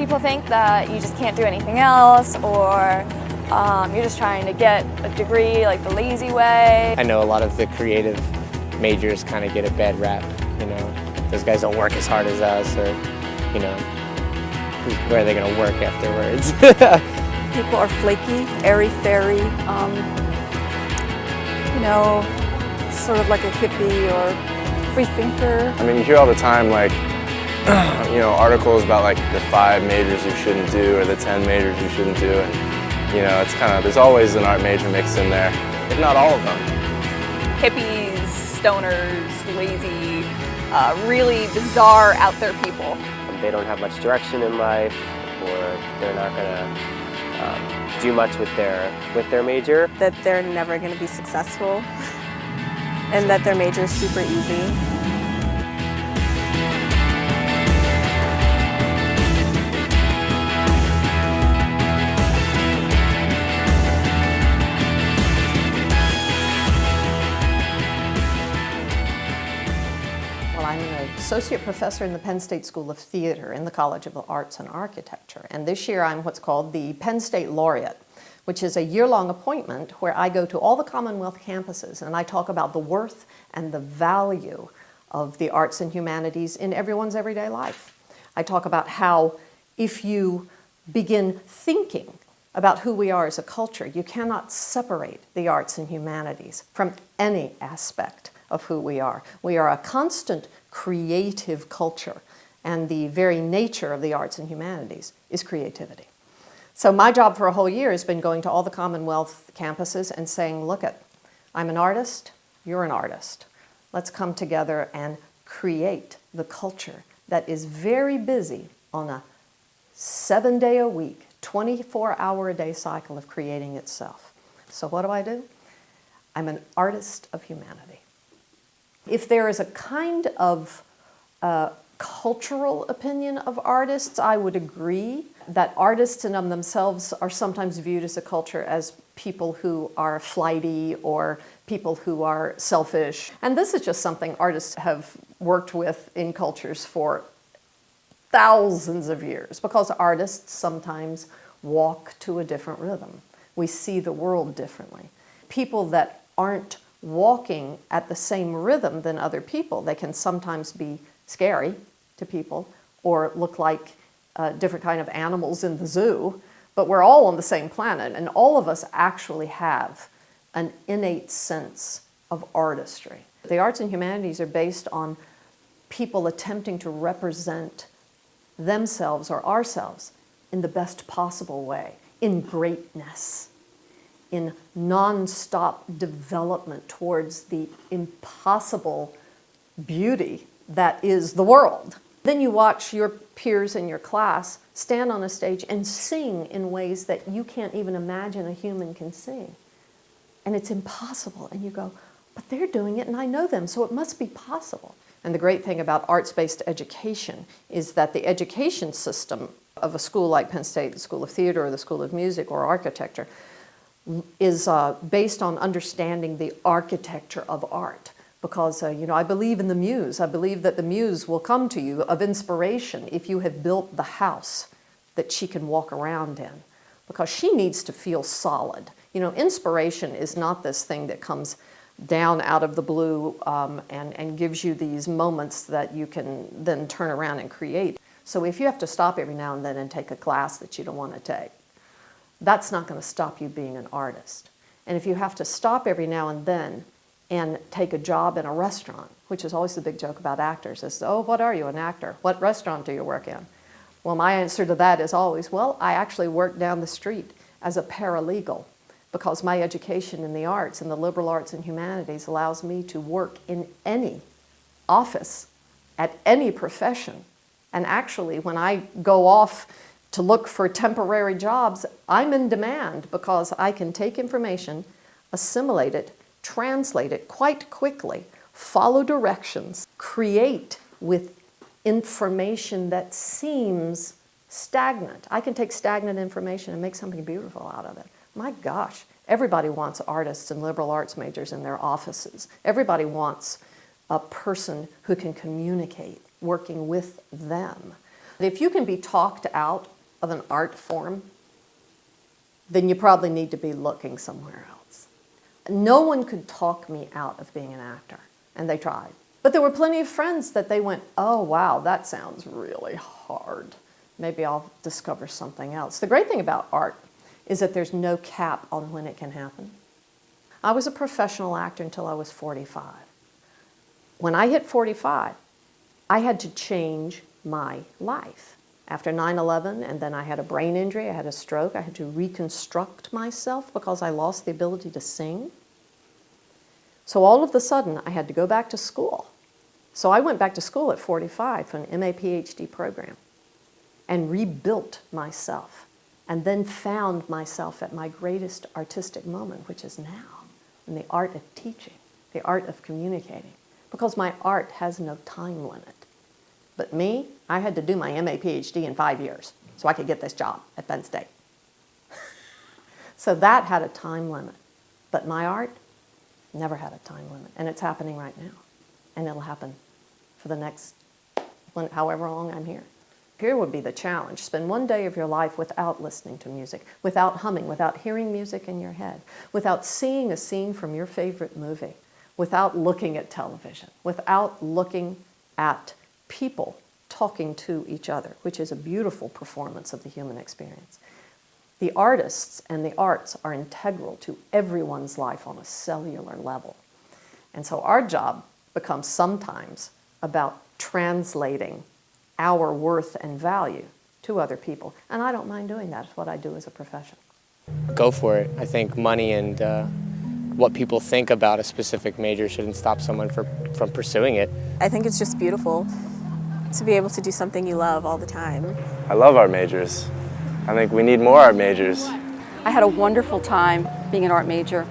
People think that you just can't do anything else, or you're just trying to get a degree like the lazy way. I know a lot of the creative majors kind of get a bad rap, Those guys don't work as hard as us, or, where are they going to work afterwards? People are flaky, airy-fairy, sort of like a hippie or free thinker. I mean, you hear all the time, like, articles about like the 5 majors you shouldn't do or the 10 majors you shouldn't do, and it's kind of, there's always an art major mixed in there, if not all of them. Hippies, stoners, lazy, really bizarre out there people. They don't have much direction in life, or they're not gonna do much with their major. That they're never going to be successful, and that their major is super easy. I'm an associate professor in the Penn State School of Theater in the College of the Arts and Architecture. And this year I'm what's called the Penn State Laureate, which is a year-long appointment where I go to all the Commonwealth campuses and I talk about the worth and the value of the arts and humanities in everyone's everyday life. I talk about how if you begin thinking about who we are as a culture, you cannot separate the arts and humanities from any aspect of who we are. We are a constant creative culture, and the very nature of the arts and humanities is creativity. So my job for a whole year has been going to all the Commonwealth campuses and saying, look I'm an artist, you're an artist. Let's come together and create the culture that is very busy on a 7-day-a-week, 24-hour-a-day cycle of creating itself. So what do? I'm an artist of humanity. If there is a kind of cultural opinion of artists, I would agree that artists in of themselves are sometimes viewed as a culture as people who are flighty or people who are selfish. And this is just something artists have worked with in cultures for thousands of years, because artists sometimes walk to a different rhythm. We see the world differently. People that aren't walking at the same rhythm than other people, they can sometimes be scary to people or look like different kind of animals in the zoo, but we're all on the same planet, and all of us actually have an innate sense of artistry. The arts and humanities are based on people attempting to represent themselves or ourselves in the best possible way, in greatness, in non-stop development towards the impossible beauty that is the world. Then you watch your peers in your class stand on a stage and sing in ways that you can't even imagine a human can sing. And it's impossible. And you go, but they're doing it and I know them, so it must be possible. And the great thing about arts-based education is that the education system of a school like Penn State, the School of Theater or the School of Music or Architecture, is based on understanding the architecture of art. Because, I believe in the muse. I believe that the muse will come to you of inspiration if you have built the house that she can walk around in. Because she needs to feel solid. Inspiration is not this thing that comes down out of the blue and gives you these moments that you can then turn around and create. So if you have to stop every now and then and take a class that you don't want to take, that's not going to stop you being an artist. And if you have to stop every now and then and take a job in a restaurant, which is always the big joke about actors, is, oh, what are you, an actor? What restaurant do you work in? Well, my answer to that is always, well, I actually work down the street as a paralegal, because my education in the arts, in the liberal arts and humanities, allows me to work in any office, at any profession. And actually, when I go off to look for temporary jobs, I'm in demand because I can take information, assimilate it, translate it quite quickly, follow directions, create with information that seems stagnant. I can take stagnant information and make something beautiful out of it. My gosh, everybody wants artists and liberal arts majors in their offices. Everybody wants a person who can communicate, working with them. If you can be talked out of an art form, then you probably need to be looking somewhere else. No one could talk me out of being an actor, and they tried. But there were plenty of friends that they went, oh wow, that sounds really hard. Maybe I'll discover something else. The great thing about art is that there's no cap on when it can happen. I was a professional actor until I was 45. When I hit 45, I had to change my life. After 9/11, and then I had a brain injury, I had a stroke, I had to reconstruct myself because I lost the ability to sing. So all of a sudden, I had to go back to school. So I went back to school at 45 for an MA PhD program and rebuilt myself, and then found myself at my greatest artistic moment, which is now, in the art of teaching, the art of communicating, because my art has no time limit. But me, I had to do my MA PhD in 5 years so I could get this job at Penn State. So that had a time limit. But my art never had a time limit, and it's happening right now. And it'll happen for the next, however long I'm here. Here would be the challenge. Spend one day of your life without listening to music, without humming, without hearing music in your head, without seeing a scene from your favorite movie, without looking at television, without looking at people talking to each other, which is a beautiful performance of the human experience. The artists and the arts are integral to everyone's life on a cellular level. And so our job becomes sometimes about translating our worth and value to other people. And I don't mind doing that. It's what I do as a profession. Go for it. I think money and what people think about a specific major shouldn't stop someone from pursuing it. I think it's just beautiful to be able to do something you love all the time. I love art majors. I think we need more art majors. I had a wonderful time being an art major.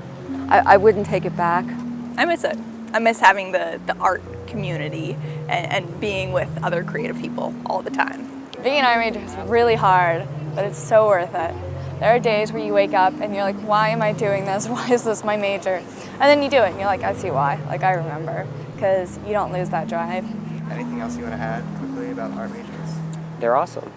I wouldn't take it back. I miss it. I miss having the art community and being with other creative people all the time. Being an art major is really hard, but it's so worth it. There are days where you wake up and you're like, why am I doing this? Why is this my major? And then you do it and you're like, I see why. Like, I remember, because you don't lose that drive. Anything else you want to add quickly about art majors? They're awesome.